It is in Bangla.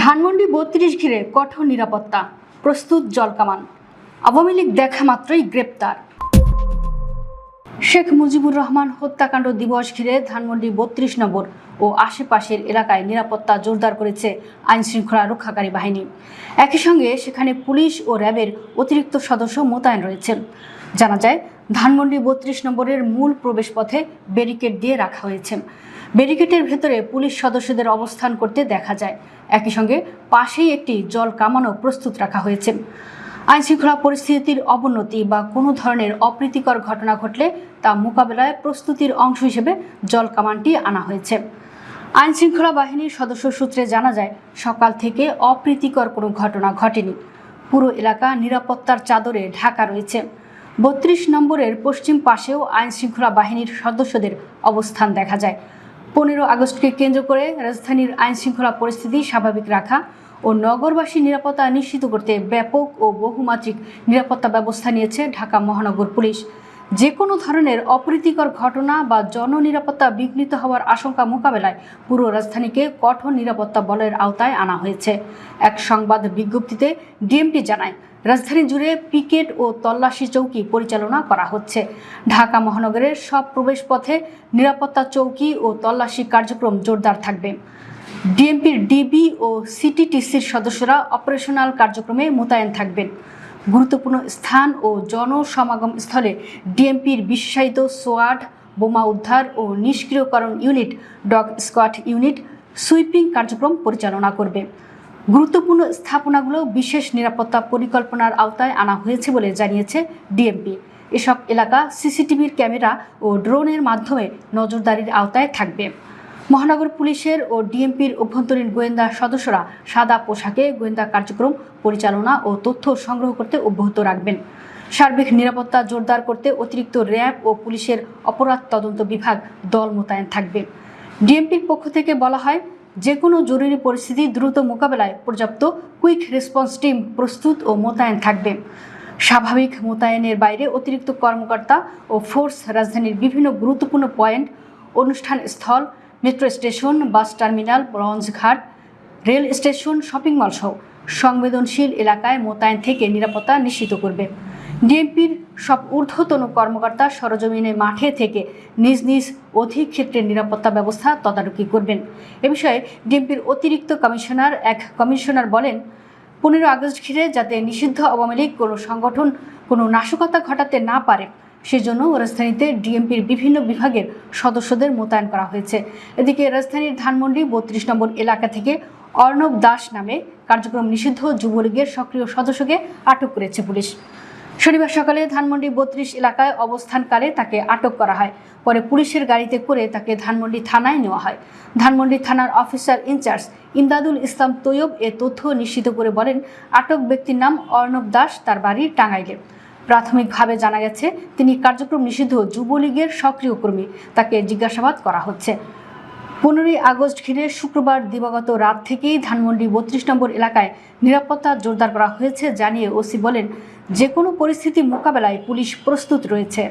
ধানমন্ডি ৩২ ঘিরে কঠোর নিরাপত্তা, প্রস্তুত জলকামান। আওয়ামী লীগ দেখা মাত্রই গ্রেপ্তার। শেখ মুজিবুর রহমান হত্যাকাণ্ড দিবস ঘিরে ধানমন্ডি ৩২ নম্বর ও আশেপাশের এলাকায় নিরাপত্তা জোরদার করেছে আইনশৃঙ্খলা রক্ষাকারী বাহিনী। একই সঙ্গে সেখানে পুলিশ ও র্যাবের অতিরিক্ত সদস্য মোতায়েন রয়েছেন। জানা যায়, ধানমন্ডি ৩২ নম্বরের মূল প্রবেশপথে ব্যারিকেড দিয়ে রাখা হয়েছে। ব্যারিকেডের ভেতরে পুলিশ সদস্যদের অবস্থান করতে দেখা যায়। একই সঙ্গে পাশেই একটি জল কামানও প্রস্তুত রাখা হয়েছে। আইনশৃঙ্খলা পরিস্থিতির অবনতি বা কোনো ধরনের অপ্রীতিকর ঘটনা ঘটলে তা মোকাবেলায় প্রস্তুতির অংশ হিসেবে জল কামানটি আনা হয়েছে। আইনশৃঙ্খলা বাহিনীর সদস্য সূত্রে জানা যায়, সকাল থেকে অপ্রীতিকর কোনো ঘটনা ঘটেনি। পুরো এলাকা নিরাপত্তার চাদরে ঢাকা রয়েছে। ৩২ নম্বরের পশ্চিম পাশেও আইনশৃঙ্খলা বাহিনীর সদস্যদের অবস্থান দেখা যায়। ১৫ আগস্টকে কেন্দ্র করে রাজধানীর আইনশৃঙ্খলা পরিস্থিতি স্বাভাবিক রাখা ও নগরবাসীর নিরাপত্তা নিশ্চিত করতে ব্যাপক ও বহুমাত্রিক নিরাপত্তা ব্যবস্থা নিয়েছে ঢাকা মহানগর পুলিশ। যে কোনো ধরনের অপ্রীতিকর ঘটনা বা জননিরাপত্তা বিঘ্নিত হওয়ার আশঙ্কা মোকাবেলায় পুরো রাজধানীকে কঠোর নিরাপত্তা বলয়ের আওতায় আনা হয়েছে। এক সংবাদ বিজ্ঞপ্তিতে ডিএমপি জানায়, রাজধানী জুড়ে পিকেট ও তল্লাশি চৌকি পরিচালনা করা হচ্ছে। ঢাকা মহানগরের সব প্রবেশপথে নিরাপত্তা চৌকি ও তল্লাশি কার্যক্রম জোরদার থাকবে। ডিএমপির ডিবি ও সিটিটিসির সদস্যরা অপারেশনাল কার্যক্রমে মোতায়েন থাকবেন। গুরুত্বপূর্ণ স্থান ও জনসমাগম স্থলে ডিএমপির বিশেষায়িত সোয়াড, বোমা উদ্ধার ও নিষ্ক্রিয়করণ unit, dog squad unit sweeping কার্যক্রম পরিচালনা করবে। গুরুত্বপূর্ণ স্থাপনাগুলো বিশেষ নিরাপত্তা পরিকল্পনার আওতায় আনা হয়েছে বলে জানিয়েছে ডিএমপি। এসব এলাকা সিসিটিভির ক্যামেরা ও ড্রোনের মাধ্যমে নজরদারির আওতায় থাকবে। মহানগর পুলিশের ও ডিএমপির অভ্যন্তরীণ গোয়েন্দা সদস্যরা সাদা পোশাকে গোয়েন্দা কার্যক্রম পরিচালনা ও তথ্য সংগ্রহ করতে অব্যাহত রাখবেন। সার্বিক নিরাপত্তা জোরদার করতে অতিরিক্ত র্যাব ও পুলিশের অপরাধ তদন্ত বিভাগ দল মোতায়েন থাকবে। ডিএমপির পক্ষ থেকে বলা হয়, যে কোনো জরুরি পরিস্থিতি দ্রুত মোকাবেলায় পর্যাপ্ত কুইক রেসপন্স টিম প্রস্তুত ও মোতায়েন থাকবে। স্বাভাবিক মোতায়েনের বাইরে অতিরিক্ত কর্মকর্তা ও ফোর্স রাজধানীর বিভিন্ন গুরুত্বপূর্ণ পয়েন্ট, অনুষ্ঠান স্থল, মেট্রো স্টেশন, বাস টার্মিনাল, লঞ্চঘাট, রেল স্টেশন, শপিং মল সহ সংবেদনশীল এলাকায় মোতায়েন থেকে নিরাপত্তা নিশ্চিত করবে। ডিএমপির সব ঊর্ধ্বতন কর্মকর্তা সরজমিনে মাঠে থেকে নিজ নিজ অধিক্ষেত্রের নিরাপত্তা ব্যবস্থা তদারকি করবেন। এ বিষয়ে ডিএমপির অতিরিক্ত কমিশনার বলেন, ১৫ আগস্ট ঘিরে যাতে নিষিদ্ধ আওয়ামী লীগ কোনো সংগঠন কোনো নাশকতা ঘটাতে না পারে, সেজন্য রাজধানীতে ডিএমপির বিভিন্ন বিভাগের সদস্যদের মোতায়েন করা হয়েছে। এদিকে রাজধানীর ধানমন্ডি ৩২ নম্বর এলাকা থেকে অর্ণব দাস নামে কার্যক্রম নিষিদ্ধ যুবলীগের সক্রিয় সদস্যকে আটক করেছে পুলিশ। শনিবার সকালে ধানমন্ডি ৩২ এলাকায় অবস্থানকালে তাকে আটক করা হয়। পরে পুলিশের গাড়িতে করে তাকে ধানমন্ডি থানায় নেওয়া হয়। ধানমন্ডি থানার অফিসার ইনচার্জ ইমদাদুল ইসলাম তৈয়ব এ তথ্য নিশ্চিত করে বলেন, আটক ব্যক্তির নাম অর্ণব দাস, তার বাড়ি টাঙ্গাইলে। প্রাথমিকভাবে জানা গেছে, তিনি কার্যক্রম নিষিদ্ধ যুবলীগের সক্রিয় কর্মী। তাকে জিজ্ঞাসাবাদ করা হচ্ছে। ১৫ আগস্ট ঘিরে শুক্রবার দিবাগত রাত থেকেই ধানমন্ডি ৩২ নম্বর এলাকায় নিরাপত্তা জোরদার করা হয়েছে জানিয়ে ওসি বলেন, যে কোনো পরিস্থিতি মোকাবেলায় পুলিশ প্রস্তুত রয়েছে।